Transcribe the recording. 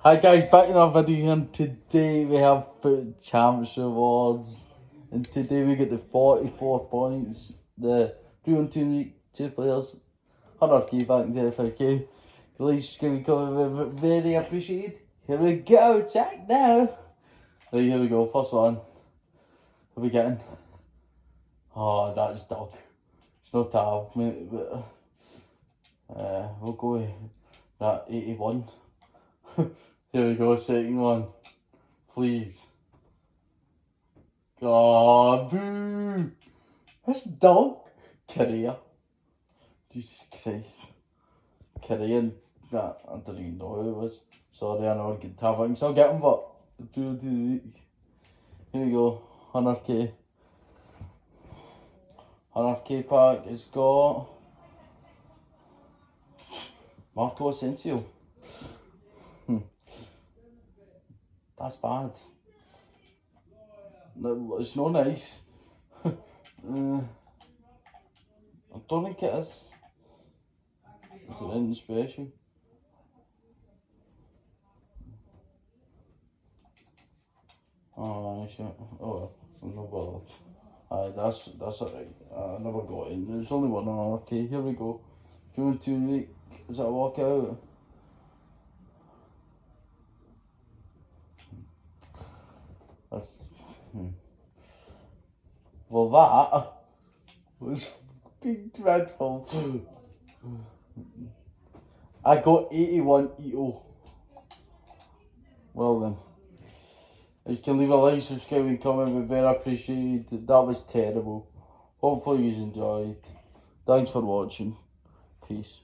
Hi guys, back in our video and today we have Foot Champs Awards and today we get the 44 points, the 3-on-2 league, 2 players, 100k back there, 5k. The least can be covered, very appreciated. Here we go, check now. Right, here we go, first one. What are we getting? Oh, that's dog. It's no tab, mate, but we'll go with that 81. Here we go, second one. Please. Oh, boo! This dog. Korea. Jesus Christ. Korean. That, I don't even know who it was. Sorry, I know I can have it. I can still get him, but here we go. 100k. 100k pack has got Marco Asensio. That's bad. No, it's not nice. I don't think it is. Is it anything special? Oh, shit. Oh well, I'm not bothered. Aye, that's alright. I never got in. There's only one on. Okay, here we go. 2 week. Is that a walkout? That's well, that was fucking dreadful. I got 81 EO. Well then, if you can leave a like, subscribe and comment, we'd very appreciated. That was terrible. Hopefully you enjoyed. Thanks for watching. Peace.